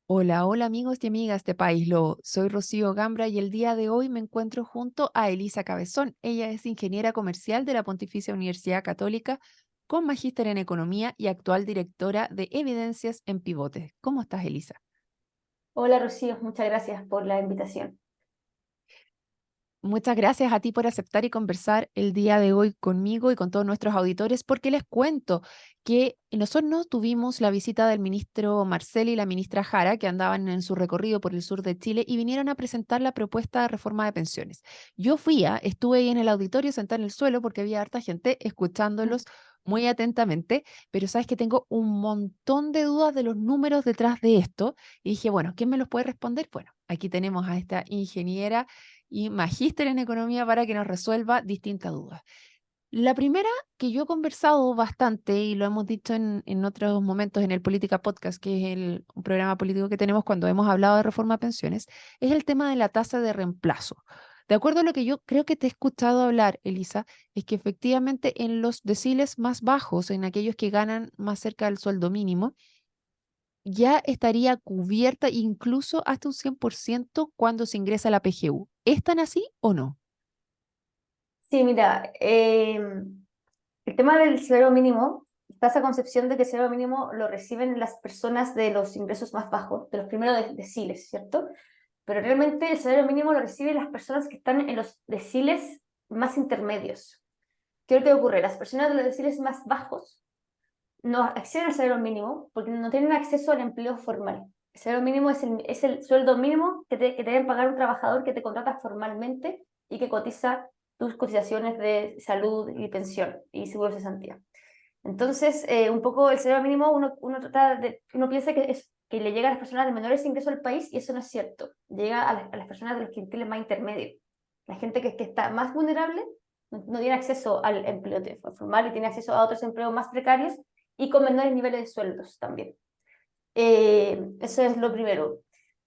Hola, hola amigos y amigas de País Lobo. Soy Rocío Gambra y el día de hoy me encuentro junto a Elisa Cabezón. Ella es ingeniera comercial de la Pontificia Universidad Católica con magíster en economía y actual directora de Evidencias en Pivote. ¿Cómo estás, Elisa? Hola Rocío, muchas gracias por la invitación. Muchas gracias a ti por aceptar y conversar el día de hoy conmigo y con todos nuestros auditores, porque les cuento que nosotros no tuvimos la visita del ministro Marcel y la ministra Jara, que andaban en su recorrido por el sur de Chile y vinieron a presentar la propuesta de reforma de pensiones. Yo estuve ahí en el auditorio sentada en el suelo porque había harta gente escuchándolos muy atentamente, pero sabes que tengo un montón de dudas de los números detrás de esto y dije, bueno, ¿quién me los puede responder? Bueno, aquí tenemos a esta ingeniera y magíster en economía para que nos resuelva distintas dudas. La primera que yo he conversado bastante y lo hemos dicho en otros momentos en el Política Podcast, que es un programa político que tenemos cuando hemos hablado de reforma a pensiones, es el tema de la tasa de reemplazo. De acuerdo a lo que yo creo que te he escuchado hablar, Elisa, es que efectivamente en los deciles más bajos, en aquellos que ganan más cerca del sueldo mínimo, ya estaría cubierta incluso hasta un 100% cuando se ingresa a la PGU. ¿Es tan así o no? Sí, mira, el tema del salario mínimo, está esa concepción de que el salario mínimo lo reciben las personas de los ingresos más bajos, de los primeros deciles, ¿cierto? Pero realmente el salario mínimo lo reciben las personas que están en los deciles más intermedios. ¿Qué es lo que ocurre? Las personas de los deciles más bajos no acceden al salario mínimo porque no tienen acceso al empleo formal. El salario mínimo es el sueldo mínimo que te deben pagar un trabajador que te contrata formalmente y que cotiza tus cotizaciones de salud y pensión y seguro de cesantía. Entonces, un poco el salario mínimo uno piensa que le llega a las personas de menores ingresos al país y eso no es cierto. Llega a las personas de los quintiles más intermedios. La gente que está más vulnerable no tiene acceso al empleo formal y tiene acceso a otros empleos más precarios y con menores niveles de sueldos también. Eso es lo primero.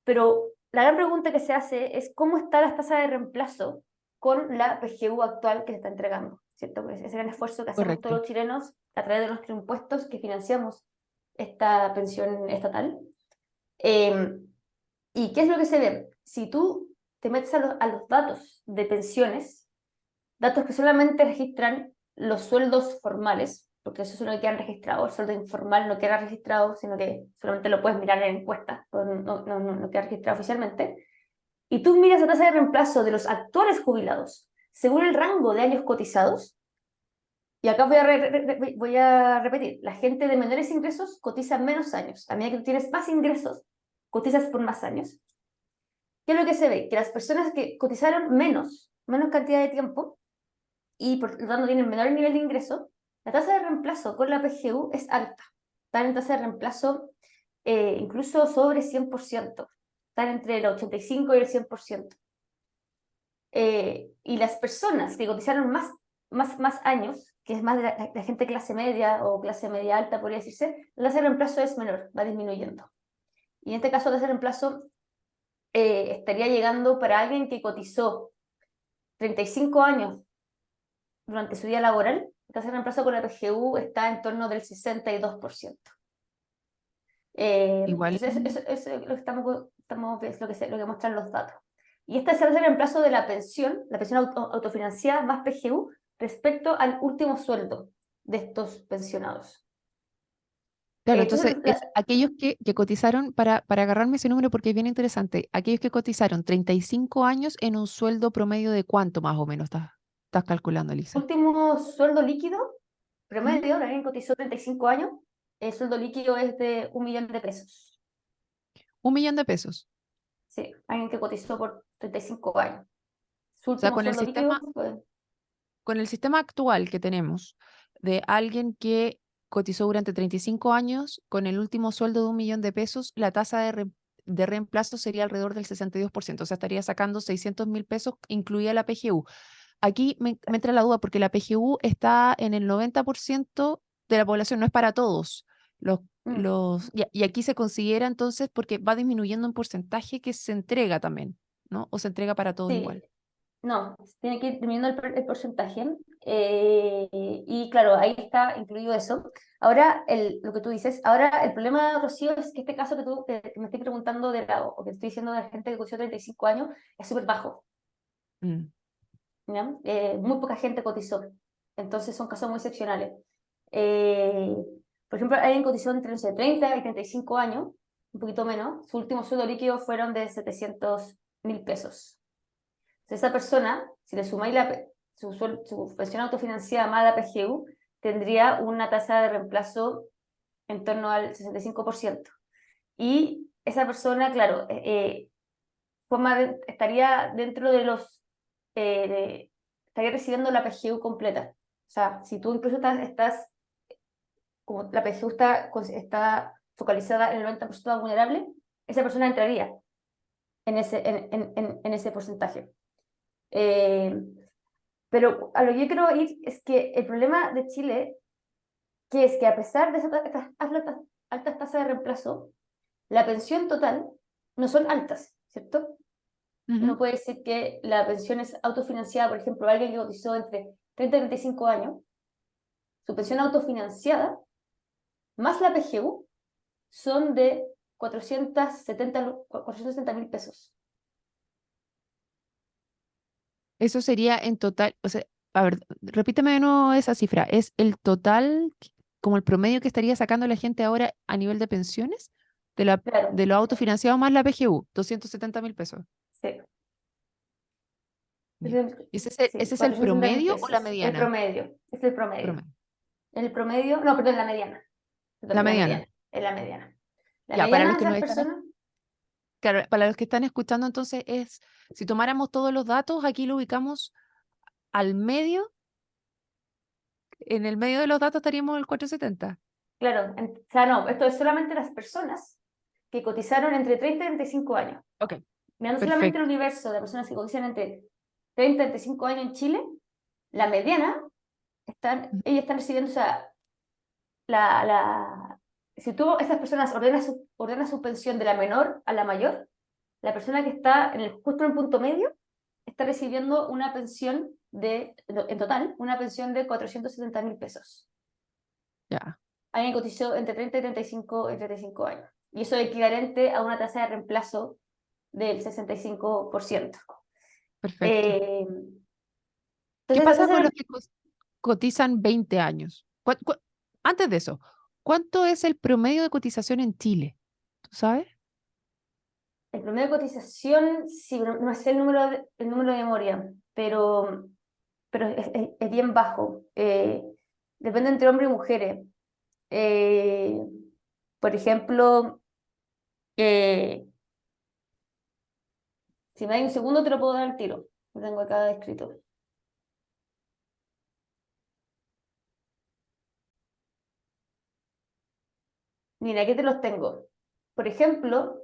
Pero la gran pregunta que se hace es cómo está la tasa de reemplazo con la PGU actual que se está entregando, ¿cierto? Pues ese gran esfuerzo que hacemos todos Correcto. los chilenos a través de nuestros impuestos que financiamos esta pensión estatal. Eh, ¿Y qué es lo que se ve? Si tú te metes a los datos de pensiones, datos que solamente registran los sueldos formales, porque eso es lo que han registrado, el sueldo informal no queda registrado, sino que solamente lo puedes mirar en encuestas, pero no queda registrado oficialmente. Y tú miras la tasa de reemplazo de los actuales jubilados según el rango de años cotizados, y acá voy a repetir, la gente de menores ingresos cotiza menos años, a medida que tú tienes más ingresos, cotizas por más años. ¿Qué es lo que se ve? Que las personas que cotizaron menos cantidad de tiempo, y por lo tanto tienen menor nivel de ingreso, la tasa de reemplazo con la PGU es alta. Están en tasa de reemplazo incluso sobre 100%. Están entre el 85 y el 100%. Y las personas que cotizaron más años, que es más de la gente clase media o clase media alta, podría decirse, la tasa de reemplazo es menor, va disminuyendo. Y en este caso, la tasa de reemplazo estaría llegando para alguien que cotizó 35 años durante su vida laboral, la tasa de reemplazo con la PGU está en torno del 62%. Igual, Entonces, eso es lo que es lo que muestran los datos. Y este es el reemplazo de la pensión autofinanciada más PGU respecto al último sueldo de estos pensionados. claro, Entonces, entonces aquellos que cotizaron, para agarrarme ese número porque es bien interesante, aquellos que cotizaron 35 años en un sueldo promedio de cuánto más o menos estás calculando, Elisa. último sueldo líquido, Ujú. promedio, alguien cotizó 35 años, el sueldo líquido es de 1 millón de pesos. 1 millón de pesos. Sí, alguien que cotizó por 35 años. Su O sea, último sueldo líquido fue. con el sistema actual que tenemos de alguien que cotizó durante 35 años con el último sueldo de 1 millón de pesos, la tasa de reemplazo sería alrededor del 62%. O sea, estaría sacando 600.000 pesos, incluida la PGU. Aquí me entra la duda porque la PGU está en el 90% de la población, no es para todos. Mm, Y aquí se considera entonces porque va disminuyendo un porcentaje que se entrega también, ¿no? O se entrega para todos sí, igual. No, tiene que ir disminuyendo el porcentaje. Y claro, ahí está incluido eso. Ahora, lo que tú dices, ahora el problema, Rocío, es que este caso que me estoy preguntando o que estoy diciendo de la gente que cotizó 35 años es súper bajo. Mm. ¿Ya? Muy poca gente cotizó. Entonces son casos muy excepcionales. Eh, por ejemplo, alguien cotizó entre, no sé, 30 y 35 años, un poquito menos. Su último sueldo líquido fueron de 700.000 pesos. Esa persona, si le sumáis su pensión autofinanciada más la PGU, tendría una tasa de reemplazo en torno al 65%. Y esa persona, claro, estaría dentro de estaría recibiendo la PGU completa. O sea, si tú incluso como la PGU está focalizada en el 90% vulnerable, esa persona entraría en ese porcentaje. Eh, Pero a lo que yo quiero ir es que el problema de Chile, que es que a pesar de estas altas tasas de reemplazo, la pensión total no son altas, ¿cierto? Uno Ujú. puede decir que la pensión es autofinanciada, por ejemplo, alguien que cotizó entre 30 y 35 años, su pensión autofinanciada más la PGU son de 470.000 pesos. Eso sería en total, o sea, a ver, repíteme de nuevo esa cifra. ¿Es el total, como el promedio que estaría sacando la gente ahora a nivel de pensiones? Claro, De lo autofinanciado más la PGU, 270.000 pesos. sí. Ya. Sí, Ese es el 470.000 promedio o la pesos. El mediana? promedio, es el promedio. Promedio. El promedio, no, perdón, la mediana. La Perdón, la mediana. mediana. Es la mediana. La Ya, para mediana los de que nos esas están, personas, claro, para los que están escuchando, entonces es, si tomáramos todos los datos, aquí lo ubicamos al medio, en el medio de los datos estaríamos el 470. claro, o sea, no, esto es solamente las personas que cotizaron entre 30 y 35 años. Ok, Mirando solamente el perfecto. universo de personas que cotizan entre 30 y 35 años en Chile, la mediana, ellos están recibiendo, o sea, si tú, esas personas ordenas su pensión de la menor a la mayor, la persona que está justo en el punto medio está recibiendo una pensión en total, una pensión de 470.000 pesos. Ya, Alguien cotizó entre 30 y 35 años. Y eso es equivalente a una tasa de reemplazo del 65%. perfecto. Eh, ¿Qué entonces, la pasa tasa con de, los que cotizan 20 años? Antes de eso, ¿cuánto es el promedio de cotización en Chile? ¿Tú sabes? el promedio de cotización, sí, no sé el número de memoria, pero es bien bajo. Depende entre hombres y mujeres. Eh, por ejemplo, eh, si me da un segundo, te lo puedo dar al tiro. Lo tengo acá escrito. Mira, aquí te los tengo. Por ejemplo,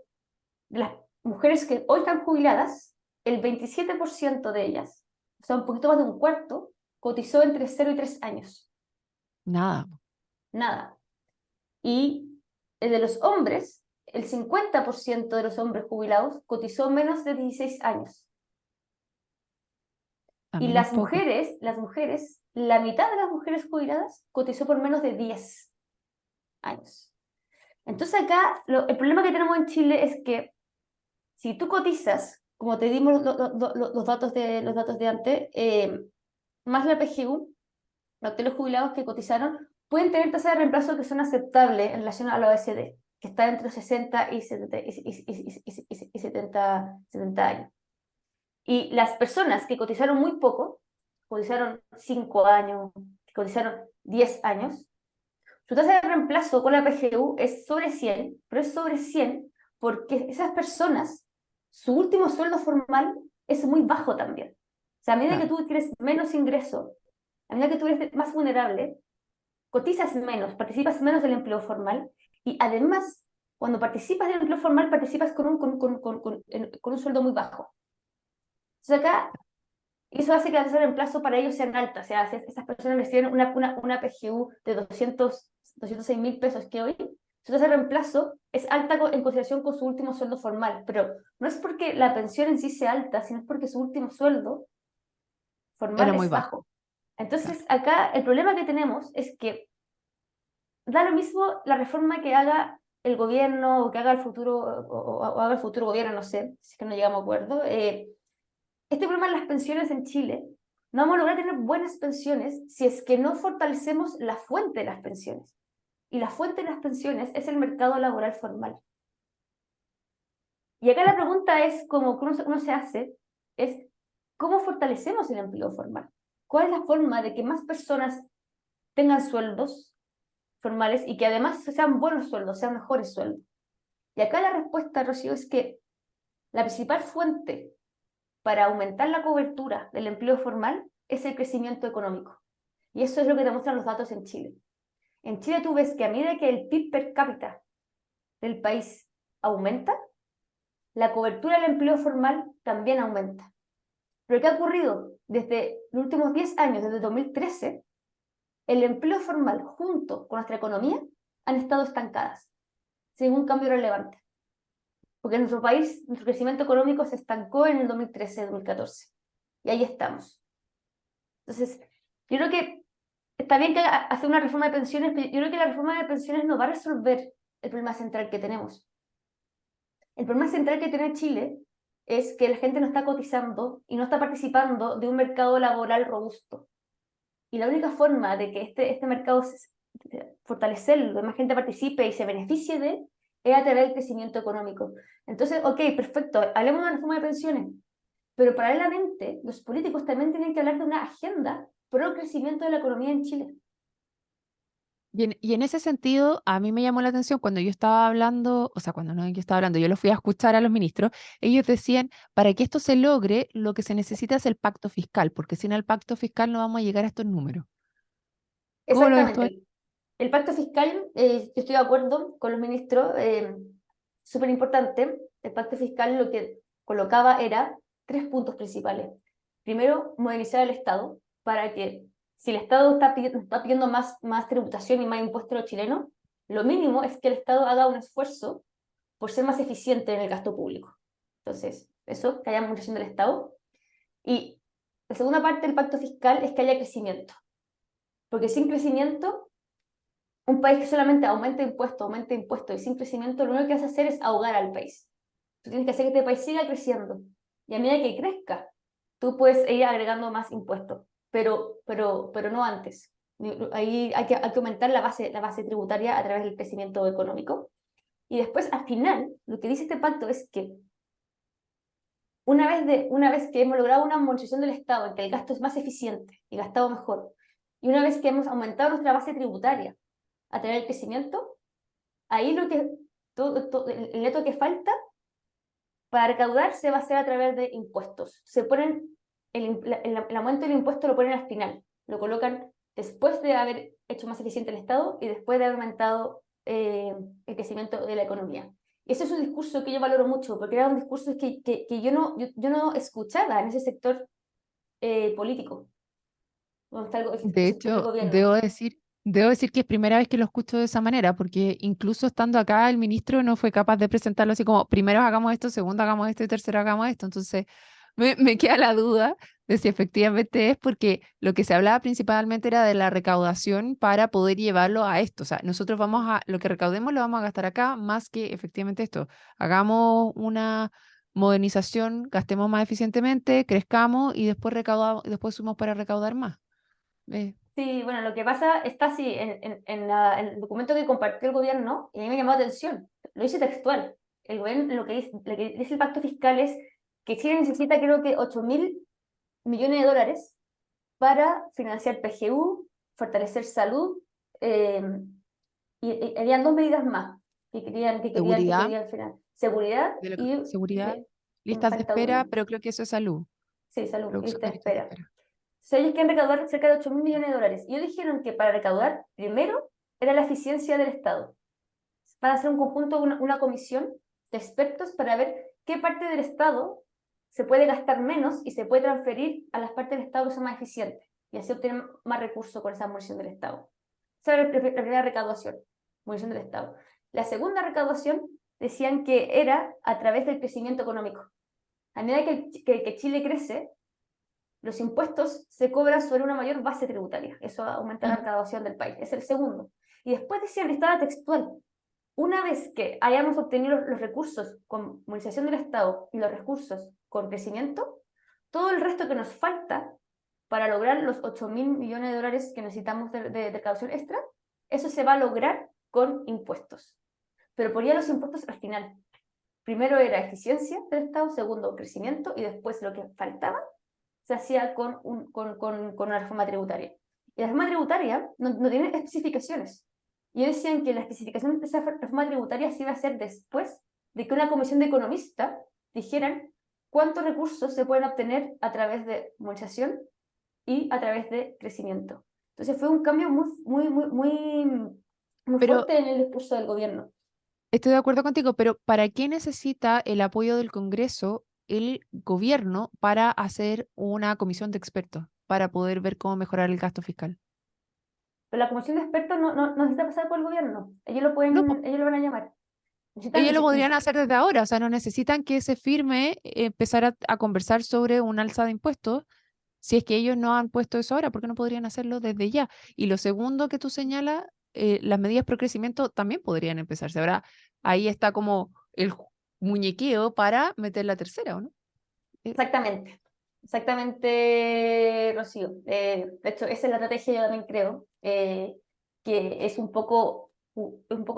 de las mujeres que hoy están jubiladas, el 27% de ellas, o sea, un poquito más de un cuarto, cotizó entre 0 y 3 años. Nada. Nada. Y el de los hombres, el 50% de los hombres jubilados cotizó menos de 16 años. Y También es las poco. mujeres, la mitad de las mujeres jubiladas cotizó por menos de 10 años. Entonces acá el problema que tenemos en Chile es que si tú cotizas, como te dimos los datos de antes, más la PGU, los jubilados que cotizaron, pueden tener tasas de reemplazo que son aceptables en relación a la OECD, que está entre 60 y 70, y 70 años. Y las personas que cotizaron muy poco, cotizaron 5 años, que cotizaron 10 años, su tasa de reemplazo con la PGU es sobre 100, pero es sobre 100 porque esas personas, su último sueldo formal es muy bajo también. O sea, a medida que Claro. tú tienes menos ingreso, a medida que tú eres más vulnerable, cotizas menos, participas menos del empleo formal y además, cuando participas del empleo formal, participas con un sueldo muy bajo. Entonces acá, eso hace que la tasa de reemplazo para ellos sean altas. O sea, esas personas reciben una PGU de 206.000 pesos que hoy, su tasa de reemplazo es alta en consideración con su último sueldo formal. Pero no es porque la pensión en sí sea alta, sino es porque su último sueldo Era formal muy es bajo, bajo. claro. Entonces, acá el problema que tenemos es que da lo mismo la reforma que haga el gobierno o que haga el futuro, o haga el futuro gobierno, no sé, si es que no llegamos a acuerdo. Este problema de las pensiones en Chile, no vamos a lograr tener buenas pensiones si es que no fortalecemos la fuente de las pensiones. Y la fuente de las pensiones es el mercado laboral formal. Y acá la pregunta es, como que uno se hace, es ¿cómo fortalecemos el empleo formal? ¿Cuál es la forma de que más personas tengan sueldos formales y que además sean buenos sueldos, sean mejores sueldos? Y acá la respuesta, Rocío, es que la principal fuente para aumentar la cobertura del empleo formal es el crecimiento económico. Y eso es lo que demuestran los datos en Chile. En Chile tú ves que a medida que el PIB per cápita del país aumenta, la cobertura del empleo formal también aumenta. Pero ¿qué ha ocurrido? Desde los últimos 10 años, desde 2013, el empleo formal junto con nuestra economía han estado estancadas, sin un cambio relevante. Porque en nuestro país, nuestro crecimiento económico se estancó en el 2013-2014. Y ahí estamos. Entonces, yo creo que está bien que hacer una reforma de pensiones, pero yo creo que la reforma de pensiones no va a resolver el problema central que tenemos. El problema central que tiene Chile es que la gente no está cotizando y no está participando de un mercado laboral robusto. Y la única forma de que este mercado fortalecerlo, que más gente participe y se beneficie de él, es a través del crecimiento económico. Entonces, ok, perfecto, hablemos de una reforma de pensiones, pero paralelamente los políticos también tienen que hablar de una agenda pro crecimiento de la economía en Chile. Y en ese sentido, a mí me llamó la atención cuando yo estaba hablando, o sea, cuando no yo estaba hablando, yo lo fui a escuchar a los ministros, ellos decían, para que esto se logre, lo que se necesita es el pacto fiscal, porque sin el pacto fiscal no vamos a llegar a estos números. ¿Cómo lo ves tú ahí? Exactamente. El pacto fiscal, yo estoy de acuerdo con los ministros, súper importante. El pacto fiscal lo que colocaba era tres puntos principales. Primero, modernizar el Estado para que si el Estado está pidiendo más tributación y más impuestos a los chilenos, lo mínimo es que el Estado haga un esfuerzo por ser más eficiente en el gasto público. Entonces, eso, que haya modernización del Estado. Y la segunda parte del pacto fiscal es que haya crecimiento, porque sin crecimiento un país que solamente aumenta impuestos y sin crecimiento, lo único que hace hacer es ahogar al país. Tú tienes que hacer que este país siga creciendo. Y a medida que crezca, tú puedes ir agregando más impuestos, pero no antes. Ahí hay que aumentar la base tributaria a través del crecimiento económico. Y después, al final, lo que dice este pacto es que una vez que hemos logrado una modernización del Estado, en que el gasto es más eficiente y gastado mejor, y una vez que hemos aumentado nuestra base tributaria a través del crecimiento, ahí el neto que falta para recaudar se va a hacer a través de impuestos. El aumento del impuesto lo ponen al final, lo colocan después de haber hecho más eficiente el Estado y después de haber aumentado el crecimiento de la economía. Y ese es un discurso que yo valoro mucho, porque era un discurso que yo no escuchaba en ese sector político, donde está De el sector del hecho, gobierno. debo decir que es primera vez que lo escucho de esa manera, porque incluso estando acá, el ministro no fue capaz de presentarlo así como, primero hagamos esto, segundo hagamos esto y tercero hagamos esto. Entonces, me queda la duda de si efectivamente es porque lo que se hablaba principalmente era de la recaudación para poder llevarlo a esto. O sea, nosotros lo que recaudemos lo vamos a gastar acá, más que efectivamente esto. Hagamos una modernización, gastemos más eficientemente, crezcamos y después recaudamos, después subimos para recaudar más. Eh, Sí, bueno, lo que pasa está así en el documento que compartió el gobierno y a mí me llamó la atención. Lo dice textual. El gobierno lo que dice el pacto fiscal es que Chile necesita creo que 8.000 millones de dólares para financiar PGU, fortalecer salud eh, y harían dos medidas más seguridad, seguridad seguridad, y me listas de falta espera, una. pero creo que eso es salud, Sí, salud, reducción lista de de listas de espera. espera. Sea, ellos quieren recaudar cerca de 8.000 millones de dólares. Y ellos dijeron que para recaudar, primero, era la eficiencia del Estado. Van a hacer un conjunto, una comisión de expertos para ver qué parte del Estado se puede gastar menos y se puede transferir a las partes del Estado que son más eficientes. Y así obtener más recursos con esa munición del Estado. Esa era la primera recaudación, munición del Estado. La segunda recaudación decían que era a través del crecimiento económico. A medida que Chile crece, los impuestos se cobran sobre una mayor base tributaria. Eso aumenta la Ujú. recaudación del país. Es el segundo. Y después decían, estaba textual, una vez que hayamos obtenido los recursos con movilización del Estado y los recursos con crecimiento, todo el resto que nos falta para lograr los 8.000 millones de dólares que necesitamos de recaudación extra, eso se va a lograr con impuestos. Pero ponía los impuestos al final. Primero era eficiencia del Estado, segundo crecimiento, y después lo que faltaba se hacía con una reforma tributaria. Y la reforma tributaria no tiene especificaciones. Y ellos decían que la especificación de esa reforma tributaria se iba a hacer después de que una comisión de economistas dijeran cuántos recursos se pueden obtener a través de movilización y a través de crecimiento. Entonces fue un cambio muy Pero fuerte en el discurso del gobierno. estoy de acuerdo contigo, pero ¿para qué necesita el apoyo del Congreso el gobierno para hacer una comisión de expertos para poder ver cómo mejorar el gasto fiscal? Pero la comisión de expertos no necesita pasar por el gobierno. No, po, Ellos lo van a llamar. Necesitan, ellos lo podrían hacer desde ahora, o sea, no necesitan que se firme, empezar a conversar sobre un alza de impuestos. Si es que ellos no han puesto eso ahora, ¿por qué no podrían hacerlo desde ya? Y lo segundo que tú señalas, las medidas pro crecimiento también podrían empezarse. Ahora, ahí está como el muñequeo para meter la tercera, ¿o no? Eh, exactamente. Exactamente, Rocío. De hecho, esa es la estrategia, yo también creo, que es un poco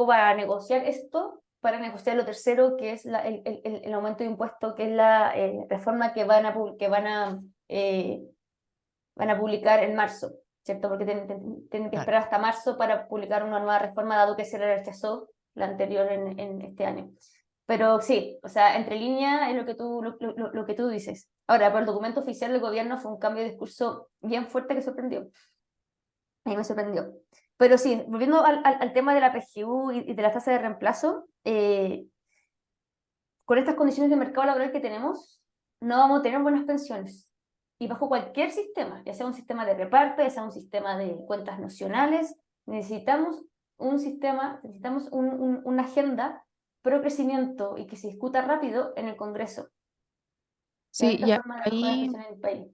para negociar esto, para negociar lo tercero, que es el aumento de impuestos, que es la reforma que van a publicar en marzo, ¿cierto? Porque tienen que claro. esperar hasta marzo para publicar una nueva reforma, dado que se le rechazó la anterior en este año. Pero sí, o sea, entre líneas es lo que tú dices. Ahora, por el documento oficial del gobierno fue un cambio de discurso bien fuerte que sorprendió. A mí me sorprendió. Pero sí, volviendo al tema de la PGU y de la tasa de reemplazo, con estas condiciones de mercado laboral que tenemos, no vamos a tener buenas pensiones. Y bajo cualquier sistema, ya sea un sistema de reparto, ya sea un sistema de cuentas nacionales, necesitamos un sistema, necesitamos una agenda pro crecimiento y que se discuta rápido en el Congreso. La Sí, única y forma de mejorar las ahí, pensiones en el país.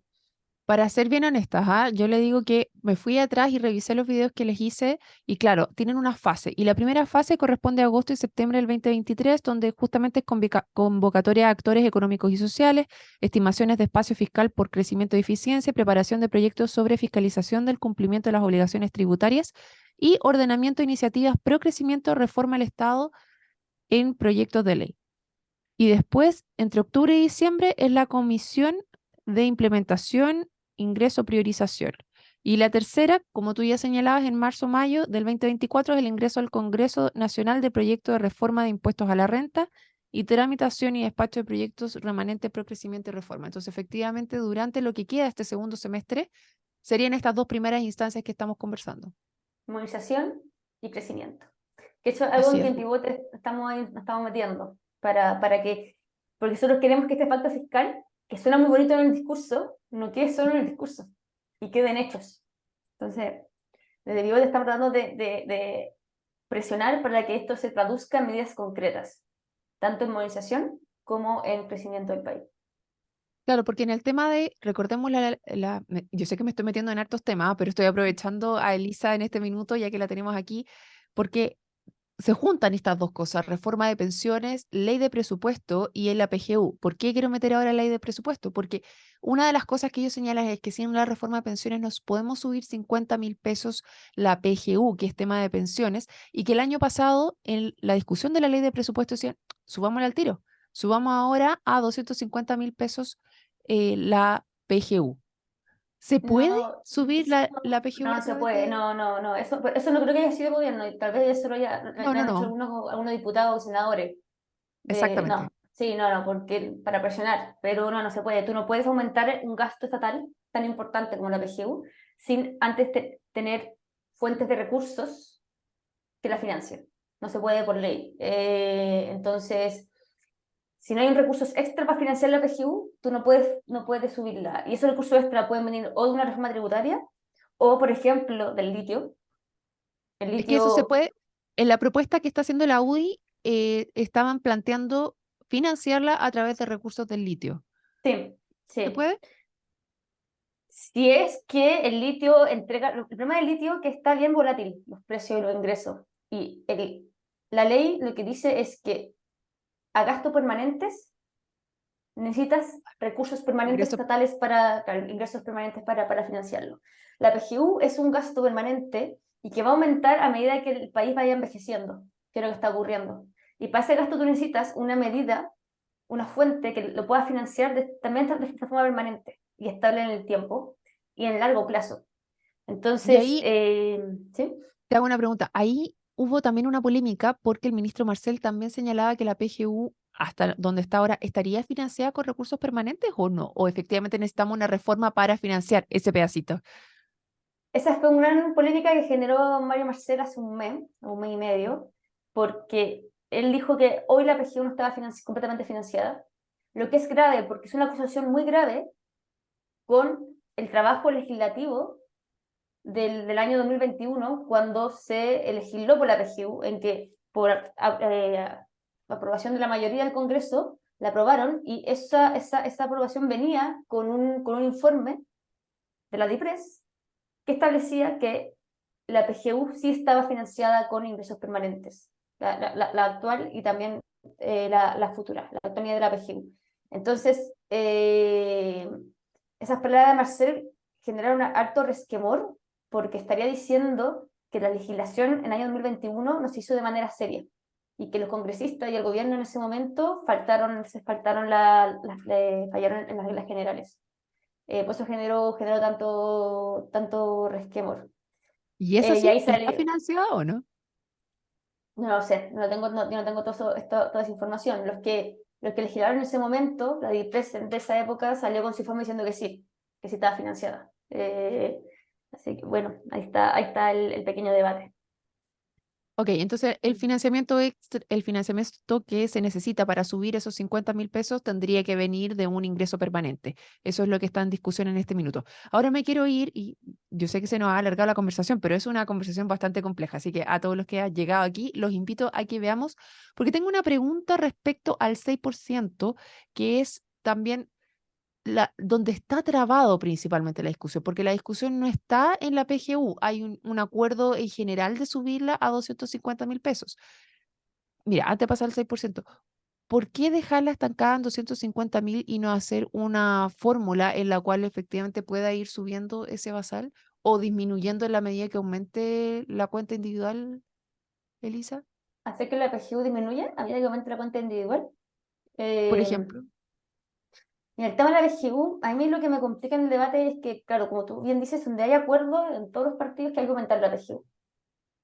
para ser bien honestas, yo le digo que me fui atrás y revisé los videos que les hice y claro, tienen una fase. Y la primera fase corresponde a agosto y septiembre del 2023, donde justamente es convocatoria a actores económicos y sociales, estimaciones de espacio fiscal por crecimiento y eficiencia, preparación de proyectos sobre fiscalización del cumplimiento de las obligaciones tributarias y ordenamiento de iniciativas pro crecimiento, reforma al Estado en proyectos de ley. Y después, entre octubre y diciembre, es la comisión de implementación, ingreso, priorización. Y la tercera, como tú ya señalabas, en marzo-mayo del 2024 es el ingreso al Congreso Nacional de Proyecto de Reforma de Impuestos a la Renta y tramitación y despacho de proyectos remanentes pro crecimiento y reforma. Entonces, efectivamente, durante lo que queda este segundo semestre, serían estas dos primeras instancias que estamos conversando. Movilización y crecimiento. Que eso es algo Así en que es. en Pivote nos estamos metiendo, porque nosotros queremos que este pacto fiscal, que suena muy bonito en el discurso, no quede solo en el discurso y queden hechos. Entonces, desde Pivote estamos tratando de presionar para que esto se traduzca en medidas concretas, tanto en movilización como en crecimiento del país. Claro, porque en el tema de, recordemos yo sé que me estoy metiendo en hartos temas, pero estoy aprovechando a Elisa en este minuto, ya que la tenemos aquí, porque se juntan estas dos cosas, reforma de pensiones, ley de presupuesto y el APGU. ¿Por qué quiero meter ahora ley de presupuesto? Porque una de las cosas que ellos señalan es que sin la reforma de pensiones nos podemos subir 50.000 pesos la PGU, que es tema de pensiones, y que el año pasado en la discusión de la ley de presupuesto decían, subámosle al tiro, subamos ahora a 250.000 pesos la PGU. ¿Se puede No, subir la PGU no a se través puede, de...? eso no creo que haya sido el gobierno, y tal vez eso lo No, no, han hecho no, algunos diputados o senadores. exactamente. No, sí, no, porque para presionar, pero no se puede. Tú no puedes aumentar un gasto estatal tan importante como la PGU sin antes tener fuentes de recursos que la financien. No se puede por ley. Entonces, si no hay un recursos extra para financiar la PGU, tú no puedes subirla. Y esos recursos extra pueden venir o de una reforma tributaria o, por ejemplo, del litio. El Es que eso se litio, puede, en la propuesta que está haciendo la UDI, estaban planteando financiarla a través de recursos del litio. sí, ¿Se sí. puede? Si es que el litio entrega, el problema del litio es que está bien volátil, los precios y los ingresos. Y la ley lo que dice es que a gastos permanentes necesitas recursos permanentes Ingreso, estatales para, claro, ingresos permanentes para financiarlo. La PGU es un gasto permanente y que va a aumentar a medida que el país vaya envejeciendo, que es lo que está ocurriendo. Y para ese gasto tú necesitas una medida, una fuente que lo pueda financiar también de esta forma permanente y estable en el tiempo y en largo plazo. y Entonces, ahí ¿sí? te hago una pregunta. Ahí hubo también una polémica porque el ministro Marcel también señalaba que la PGU, hasta donde está ahora, ¿estaría financiada con recursos permanentes o no? ¿O efectivamente necesitamos una reforma para financiar ese pedacito? Esa fue una gran polémica que generó Mario Marcel hace un mes y medio, porque él dijo que hoy la PGU no estaba completamente financiada, lo que es grave, porque es una acusación muy grave con el trabajo legislativo del año 2021, cuando se legisló por la PGU, en que por aprobación de la mayoría del Congreso la aprobaron, y esa aprobación venía con un informe de la DIPRES que establecía que la PGU sí estaba financiada con ingresos permanentes, la actual y también la futura, la autonomía de la PGU. Entonces, esas palabras de Marcel generaron un harto resquemor porque estaría diciendo que la legislación en el año 2021 no se hizo de manera seria y que los congresistas y el gobierno en ese momento fallaron en las reglas generales. Por eso generó tanto resquemor. ¿Y eso Y sí? ahí ¿Está salió, financiada o no? no lo sé, yo no tengo toda esa información. Los que legislaron en ese momento, la DIPRES de esa época salió con su informe diciendo que sí estaba financiada. Así que bueno, ahí está el pequeño debate. Ok, entonces el financiamiento que se necesita para subir esos 50.000 pesos tendría que venir de un ingreso permanente. Eso es lo que está en discusión en este minuto. Ahora me quiero ir y yo sé que se nos ha alargado la conversación, pero es una conversación bastante compleja. Así que a todos los que han llegado aquí, los invito a que veamos, porque tengo una pregunta respecto al 6%, que es también donde está trabado principalmente la discusión, porque la discusión no está en la PGU, hay un acuerdo en general de subirla a 250.000 pesos. Mira, antes de pasar al 6%, ¿por qué dejarla estancada en 250.000 y no hacer una fórmula en la cual efectivamente pueda ir subiendo ese basal o disminuyendo en la medida que aumente la cuenta individual, Elisa? Hacer que la PGU disminuya a medida que aumente la cuenta individual. Por Eh, ejemplo. en el tema de la PGU, a mí lo que me complica en el debate es que, claro, como tú bien dices, donde hay acuerdo en todos los partidos que hay que aumentar la PGU,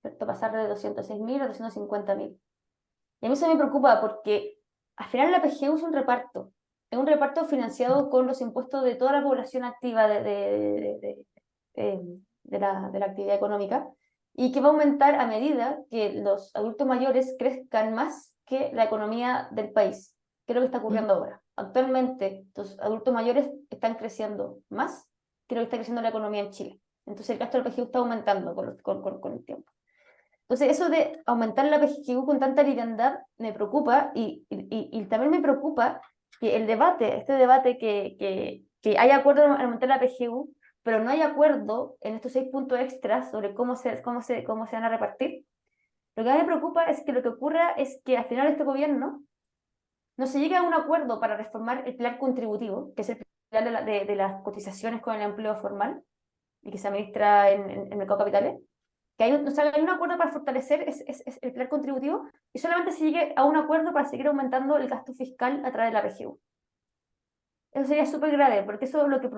¿cierto? Pasar de 206.000 a 250.000. Y a mí eso me preocupa porque al final la PGU es un reparto financiado con los impuestos de toda la población activa de la actividad económica y que va a aumentar a medida que los adultos mayores crezcan más que la economía del país, que es lo que está Ujú. ocurriendo ahora. Actualmente los adultos mayores están creciendo más que lo que está creciendo la economía en Chile. Entonces el gasto del PGU está aumentando con el tiempo. Entonces, eso de aumentar la PGU con tanta liviandad me preocupa y también me preocupa que este debate que hay acuerdo en aumentar la PGU, pero no hay acuerdo en estos 6 puntos extras sobre cómo se van a repartir. Lo que a mí me preocupa es que lo que ocurra es que al final este gobierno no se llegue a un acuerdo para reformar el plan contributivo, que es el plan de las cotizaciones con el empleo formal y que se administra en Mercado Capitales, que no se haga un acuerdo para fortalecer es el plan contributivo y solamente se llegue a un acuerdo para seguir aumentando el gasto fiscal a través de la PGU. Eso sería súper grave, porque eso es lo que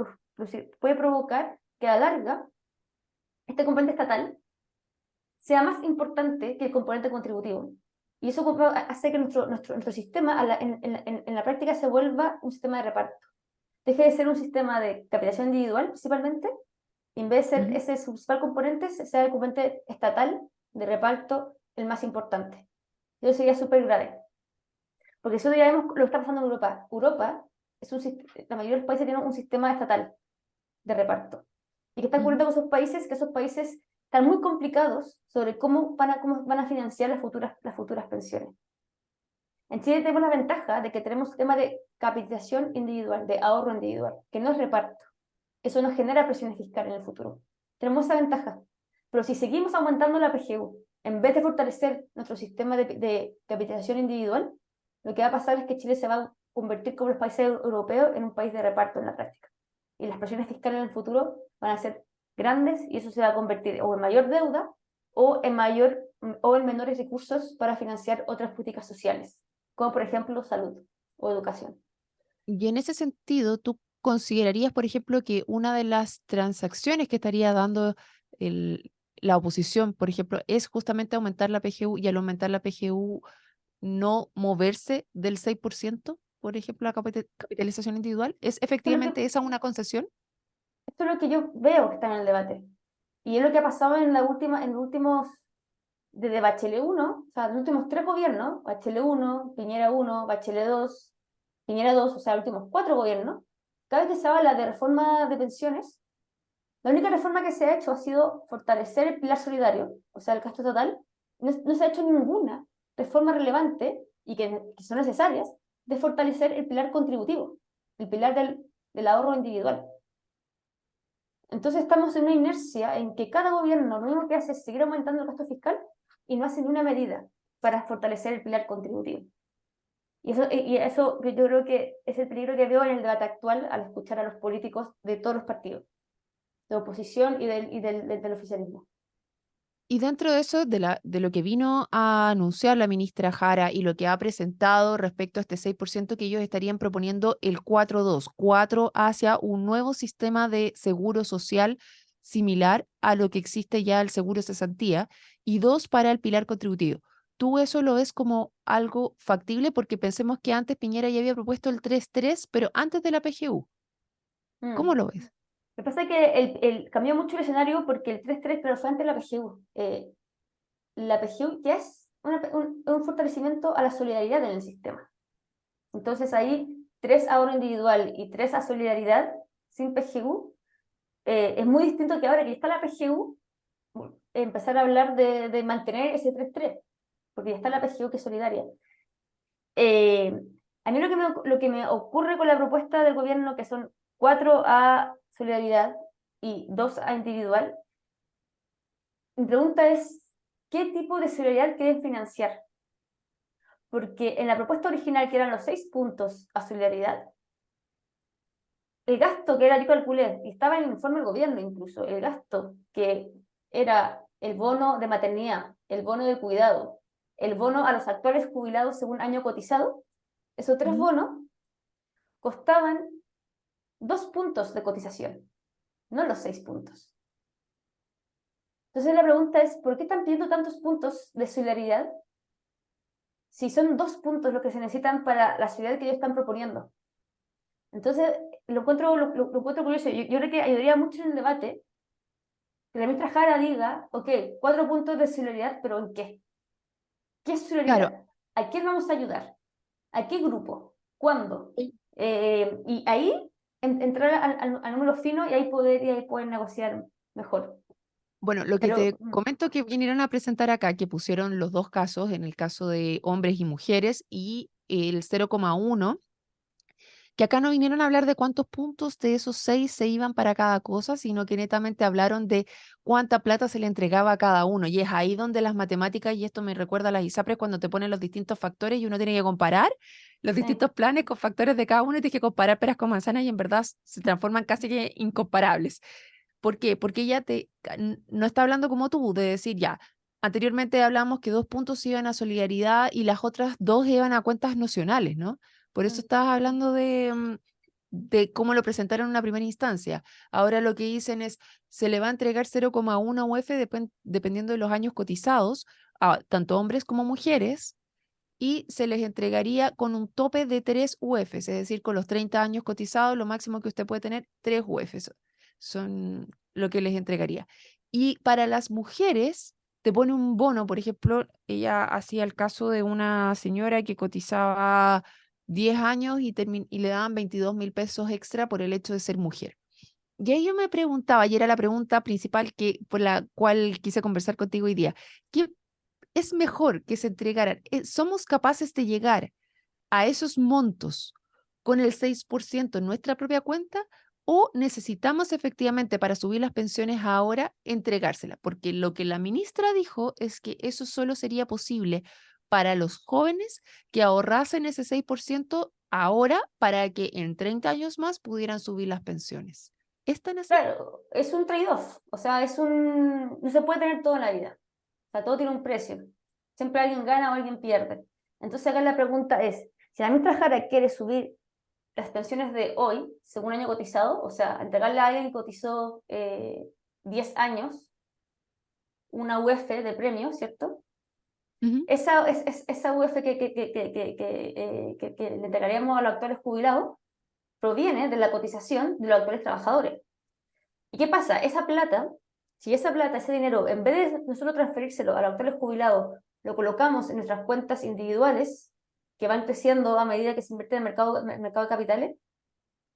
puede provocar que a la larga este componente estatal sea más importante que el componente contributivo. Y eso hace que nuestro sistema en la práctica se vuelva un sistema de reparto. Deje de ser un sistema de capitalización individual principalmente, y en vez de ser Ujú. ese su principal componente, sea el componente estatal de reparto el más importante. Eso sería súper grave. Porque eso ya vemos lo que está pasando en Europa. Europa, la mayoría de los países tienen un sistema estatal de reparto. ¿Y qué está ocurriendo Ujú. con esos países? Que esos países están muy complicados sobre cómo van a financiar las futuras pensiones. En Chile tenemos la ventaja de que tenemos un sistema de capitalización individual, de ahorro individual, que no es reparto. eso nos genera presiones fiscales en el futuro. Tenemos esa ventaja. Pero si seguimos aumentando la PGU, en vez de fortalecer nuestro sistema de capitalización individual, lo que va a pasar es que Chile se va a convertir como los países europeos en un país de reparto en la práctica. Y las presiones fiscales en el futuro van a ser grandes y eso se va a convertir o en mayor deuda o en menores recursos para financiar otras políticas sociales, como por ejemplo salud o educación. Y en ese sentido, ¿tú considerarías, por ejemplo, que una de las transacciones que estaría dando el- la oposición, por ejemplo, es justamente aumentar la PGU y al aumentar la PGU no moverse del 6%, por ejemplo, la capitalización individual? ¿Es Eso es efectivamente esa una concesión? lo que yo veo que está en el debate. Y es lo que ha pasado en los últimos, desde Bachelet 1, o sea, los últimos 3 gobiernos, Bachelet 1, Piñera 1, Bachelet 2, Piñera 2, o sea, los últimos 4 gobiernos, cada vez que se habla de reforma de pensiones, la única reforma que se ha hecho ha sido fortalecer el pilar solidario, o sea, el gasto total. No se ha hecho ninguna reforma relevante y que son necesarias de fortalecer el pilar contributivo, el pilar del ahorro individual. Entonces estamos en una inercia en que cada gobierno lo único que hace es seguir aumentando el gasto fiscal y no hace ni una medida para fortalecer el pilar contributivo. Y eso yo creo que es el peligro que veo en el debate actual al escuchar a los políticos de todos los partidos, de oposición y del oficialismo. Y dentro de eso, de lo que vino a anunciar la ministra Jara y lo que ha presentado respecto a este 6% que ellos estarían proponiendo el 4-2, 4 hacia un nuevo sistema de seguro social similar a lo que existe ya el seguro de cesantía y 2 para el pilar contributivo. ¿Tú eso lo ves como algo factible? Porque pensemos que antes Piñera ya había propuesto el 3-3, pero antes de la PGU. ¿Cómo Mm. lo ves? Me pasa que cambió mucho el escenario porque el 3-3, pero fue antes de la PGU. La PGU ya es un fortalecimiento a la solidaridad en el sistema. Entonces ahí 3 a ahorro individual y 3 a solidaridad sin PGU es muy distinto que ahora que está la PGU empezar a hablar de mantener ese 3-3, porque ya está la PGU que es solidaria. Eh, a mí lo que me ocurre con la propuesta del gobierno, que son 4 a solidaridad y 2 a individual, mi pregunta es, ¿qué tipo de solidaridad quieren financiar? Porque en la propuesta original, que eran los 6 puntos a solidaridad, el gasto que era, yo calculé, y estaba en el informe del gobierno incluso, el gasto que era el bono de maternidad, el bono de cuidado, el bono a los actuales jubilados según año cotizado, esos 3 Ujú. bonos costaban 2 puntos de cotización, no los 6 puntos. Entonces la pregunta es, ¿por qué están pidiendo tantos puntos de solidaridad si son 2 puntos lo que se necesitan para la solidaridad que ellos están proponiendo? Entonces, lo encuentro curioso. Yo creo que ayudaría mucho en el debate que la ministra Jara diga, ok, 4 puntos de solidaridad, pero ¿en qué? ¿Qué es Claro. solidaridad? ¿A quién vamos a ayudar? ¿A qué grupo? ¿Cuándo? Y ahí entrar al número fino y ahí poder negociar mejor. Bueno, lo que Pero te comento que vinieron a presentar acá, que pusieron los dos casos, en el caso de hombres y mujeres, y el 0,1, que acá no vinieron a hablar de cuántos puntos de esos 6 se iban para cada cosa, sino que netamente hablaron de cuánta plata se le entregaba a cada uno. Y es ahí donde las matemáticas, y esto me recuerda a las ISAPRES cuando te ponen los distintos factores y uno tiene que comparar los sí. distintos planes con factores de cada uno y tienes que comparar peras con manzanas y en verdad se transforman casi que incomparables. ¿Por qué? Porque ella no está hablando como tú, de decir ya, anteriormente hablamos que 2 puntos iban a solidaridad y las otras 2 iban a cuentas nocionales, ¿no? Por eso Mm, estabas hablando de cómo lo presentaron en una primera instancia. Ahora lo que dicen es, se le va a entregar 0,1 UF dependiendo de los años cotizados a tanto hombres como mujeres y se les entregaría con un tope de 3 UFs, es decir, con los 30 años cotizados, lo máximo que usted puede tener, 3 UFs son lo que les entregaría. Y para las mujeres, te pone un bono, por ejemplo, ella hacía el caso de una señora que cotizaba 10 años y le daban 22.000 pesos extra por el hecho de ser mujer. Y ahí yo me preguntaba, y era la pregunta principal por la cual quise conversar contigo hoy día, ¿qué es mejor que se entregaran? ¿Somos capaces de llegar a esos montos con el 6% en nuestra propia cuenta o necesitamos efectivamente para subir las pensiones ahora entregársela, porque lo que la ministra dijo es que eso solo sería posible para los jóvenes que ahorrasen ese 6% ahora para que en 30 años más pudieran subir las pensiones. ¿Es tan así? Claro, es un trade-off, o sea, no se puede tener todo en la vida, o sea, todo tiene un precio, siempre alguien gana o alguien pierde. Entonces acá la pregunta es, si la ministra Jara quiere subir las pensiones de hoy, según año cotizado, o sea, entregarle a alguien que cotizó 10 años una UF de premio, ¿cierto? Ujú. Esa UF que le entregaríamos a los actuales jubilados proviene de la cotización de los actuales trabajadores. ¿Y qué pasa? Esa plata, si esa plata, ese dinero, en vez de nosotros transferírselo a los actuales jubilados, lo colocamos en nuestras cuentas individuales, que van creciendo a medida que se invierte en el mercado de capitales,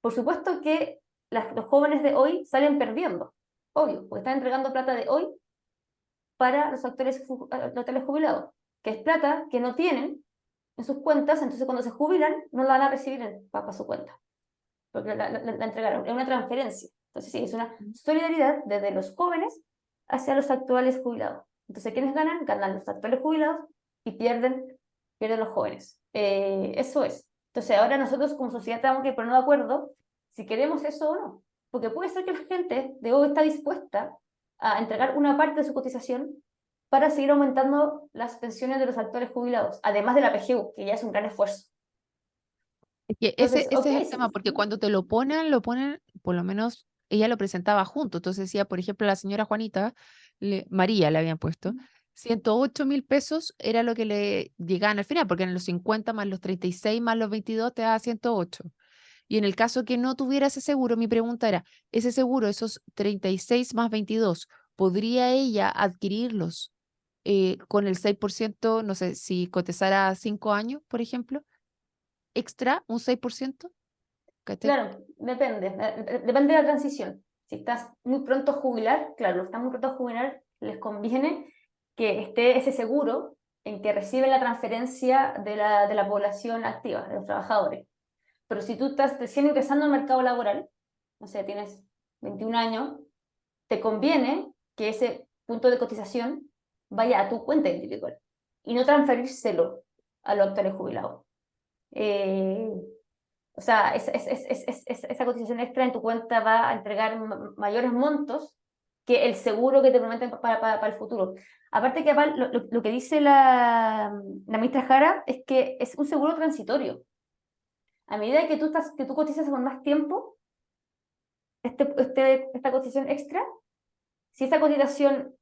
por supuesto que los jóvenes de hoy salen perdiendo, obvio, porque están entregando plata de hoy para los actuales jubilados, que es plata que no tienen en sus cuentas, entonces cuando se jubilan no la van a recibir para su cuenta, porque la entregaron, es una transferencia. Entonces sí, es una solidaridad desde los jóvenes hacia los actuales jubilados. Entonces, ¿quiénes ganan? Ganan los actuales jubilados y pierden los jóvenes. Eso es. Entonces, ahora nosotros como sociedad tenemos que ponernos de acuerdo si queremos eso o no. Porque puede ser que la gente de hoy está dispuesta a entregar una parte de su cotización para seguir aumentando las pensiones de los actuales jubilados, además de la PGU, que ya es un gran esfuerzo. Es que ese, Entonces, ese ok, es el tema, porque cuando te lo ponen, por lo menos ella lo presentaba junto. Entonces decía, por ejemplo, la señora Juanita, María le habían puesto, 108.000 pesos era lo que le llegaban al final, porque en los 50 más los 36 más los 22 te da 108. Y en el caso que no tuviera ese seguro, mi pregunta era, ese seguro, esos 36 más 22, ¿podría ella adquirirlos con el 6%, no sé, si cotizara 5 años, por ejemplo, extra, un 6%? ¿Cachai? claro, depende de la transición. Si estás muy pronto a jubilar, claro, los que están muy pronto a jubilar, les conviene que esté ese seguro en que reciben la transferencia de la población activa, de los trabajadores. Pero si tú estás recién ingresando al mercado laboral, no sé, tienes 21 años, te conviene que ese punto de cotización vaya a tu cuenta individual y no transferírselo a los actuales jubilados. Eh, o sea, esa cotización extra en tu cuenta va a entregar mayores montos que el seguro que te prometen para el futuro. Aparte que lo que dice la ministra Jara es que es un seguro transitorio. A medida que tú cotizas por más tiempo, esta cotización extra, si esta cotización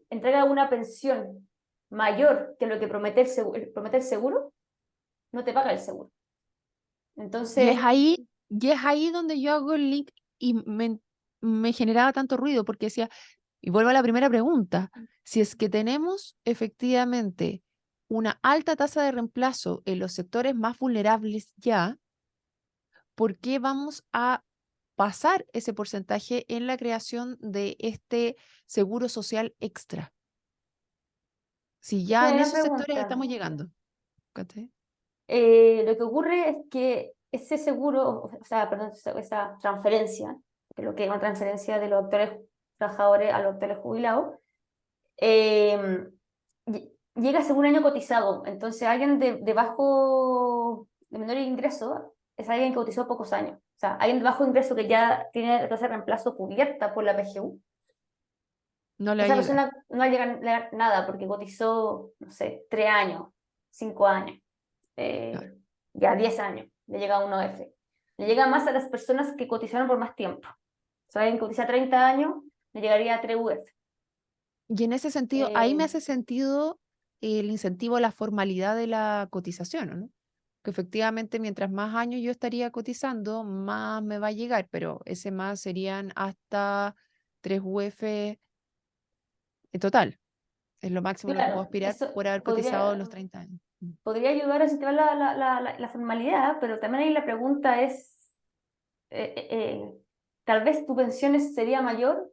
entrega una pensión mayor que lo que promete el seguro, no te paga el seguro. Y es Entonces, ahí, y es ahí donde yo hago el link y me generaba tanto ruido porque decía, y vuelvo a la primera pregunta, si es que tenemos efectivamente una alta tasa de reemplazo en los sectores más vulnerables ya, ¿por qué vamos a pasar ese porcentaje en la creación de este seguro social extra? Si es ya una en gran esos sectores pregunta. estamos llegando. ¿Cachai? Lo que ocurre es que ese seguro, o sea, perdón, esa transferencia, que es lo que es una transferencia de los actuales trabajadores a los actuales jubilados, eh, llega según año cotizado. Entonces, alguien de menor ingreso es alguien que cotizó pocos años. O sea, alguien de bajo ingreso que ya tiene la tasa de reemplazo cubierta por la PGU. No le va a Esa llegar. persona no va a llegar nada porque cotizó, no sé, 3 años, 5 años, Claro. eh, ya 10 años, le llega a 1F. Le llega más a las personas que cotizaron por más tiempo. O sea, alguien que cotiza 30 años, le llegaría a 3 UF. Y en ese sentido, ahí me Eh, hace sentido el incentivo a la formalidad de la cotización, ¿o ¿no? Que efectivamente mientras más años yo estaría cotizando, más me va a llegar, pero ese más serían hasta 3 UF en total. Es lo máximo a lo que puedo claro, aspirar eso por haber cotizado los 30 años. podría ayudar a situar la formalidad, pero también ahí la pregunta es, eh, eh, eh, tal vez tu pensión sería mayor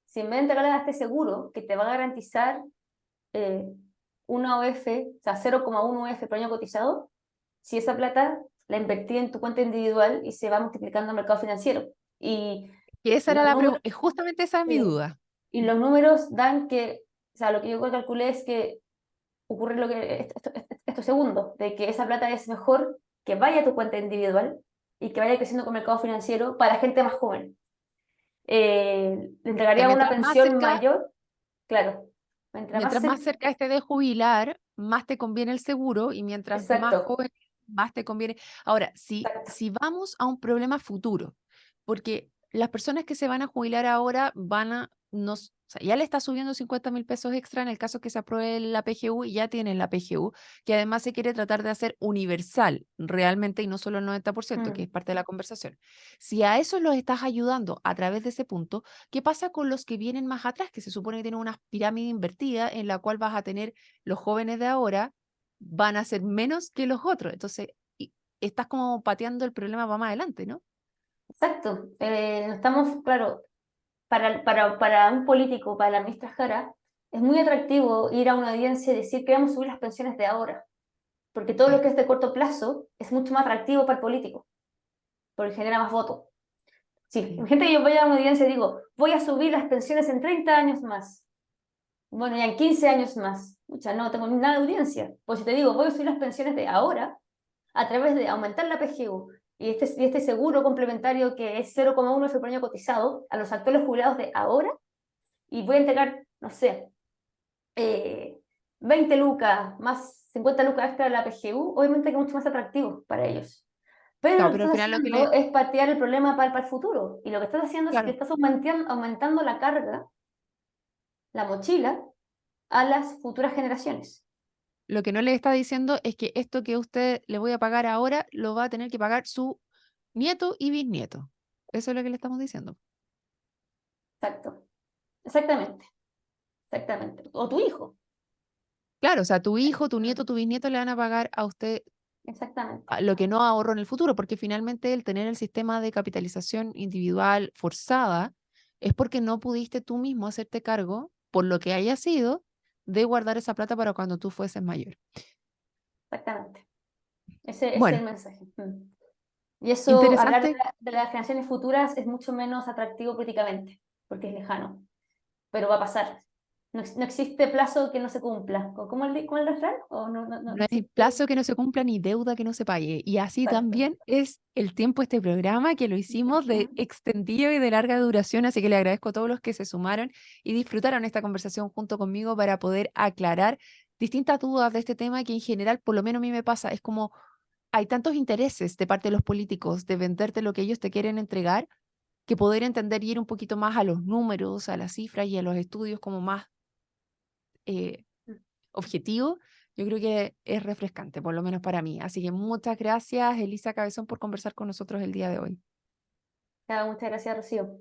si en vez de entregarle a este seguro que te va a garantizar una OF, o sea, 0,1 UF por año cotizado, si esa plata la invertí en tu cuenta individual y se va multiplicando el mercado financiero. Y Y esa era los la números, pregunta, justamente esa es mi duda. y los números dan que, o sea, lo que yo calculé es que ocurre lo que esto segundo, de que esa plata es mejor que vaya a tu cuenta individual y que vaya creciendo con el mercado financiero para gente más joven. Le O sea, entregaría una pensión mayor, claro, mientras más mientras más cerca, cerca esté de jubilar, más te conviene el seguro y mientras más exacto, joven, más te conviene. Ahora, exacto. si vamos a un problema futuro, porque las personas que se van a jubilar ahora van a, nos, o sea, ya le está subiendo 50.000 pesos extra en el caso que se apruebe la PGU y ya tienen la PGU, que además se quiere tratar de hacer universal realmente y no solo el 90%, que es Mm. parte de la conversación. Si a eso los estás ayudando a través de ese punto, ¿qué pasa con los que vienen más atrás, que se supone que tienen una pirámide invertida en la cual vas a tener los jóvenes de ahora van a ser menos que los otros? Entonces, estás como pateando el problema para más adelante, ¿no? Exacto. No estamos, claro, para un político, para la ministra Jara, es muy atractivo ir a una audiencia y decir que vamos a subir las pensiones de ahora, porque todo lo Claro, que es de corto plazo es mucho más atractivo para el político, porque genera más votos. Sí, sí. imagínate que yo voy a una audiencia y digo, voy a subir las pensiones en 30 años más. Bueno, ya en 15 años más. Mucha, no tengo nada de audiencia. Pues si te digo, voy a subir las pensiones de ahora a través de aumentar la PGU y este seguro complementario que es 0,1 por año cotizado a los actuales jubilados de ahora y voy a entregar, no sé, 20 lucas más 50 lucas extra de la PGU, obviamente que es mucho más atractivo para ellos. Pero lo Claro, que pero al estás final lo que haciendo le, es patear el problema para el futuro. Y lo que estás haciendo es que claro, estás aumentando la carga, la mochila, a las futuras generaciones. lo que no le está diciendo es que esto que usted le voy a pagar ahora lo va a tener que pagar su nieto y bisnieto. Eso es lo que le estamos diciendo. Exacto. Exactamente. Exactamente. O tu hijo. Claro, o sea, tu hijo, tu nieto, tu bisnieto le van a pagar a usted Exactamente. lo que no ahorró en el futuro, porque finalmente el tener el sistema de capitalización individual forzada es porque no pudiste tú mismo hacerte cargo, por lo que haya sido, de guardar esa plata para cuando tú fueses mayor. Exactamente. Ese es Bueno, el mensaje. Y eso, hablar interesante. de las generaciones futuras es mucho menos atractivo políticamente, porque es lejano, pero va a pasar. No, no existe plazo que no se cumpla. ¿Cómo el refrán? ¿O no No hay existe? plazo que no se cumpla ni deuda que no se pague. Y así Exacto. también es el tiempo de este programa que lo hicimos de extendido y de larga duración. Así que le agradezco a todos los que se sumaron y disfrutaron esta conversación junto conmigo para poder aclarar distintas dudas de este tema que en general, por lo menos a mí me pasa, es como hay tantos intereses de parte de los políticos de venderte lo que ellos te quieren entregar, que poder entender y ir un poquito más a los números, a las cifras y a los estudios como más eh, objetivo, yo creo que es refrescante, por lo menos para mí. Así que muchas gracias, Elisa Cabezón, por conversar con nosotros el día de hoy. Ya, muchas gracias, Rocío.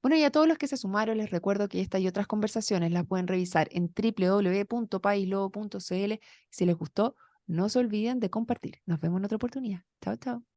Bueno, y a todos los que se sumaron, les recuerdo que esta y otras conversaciones las pueden revisar en www.paislobo.cl. Si les gustó, no se olviden de compartir. Nos vemos en otra oportunidad. Chao, chao.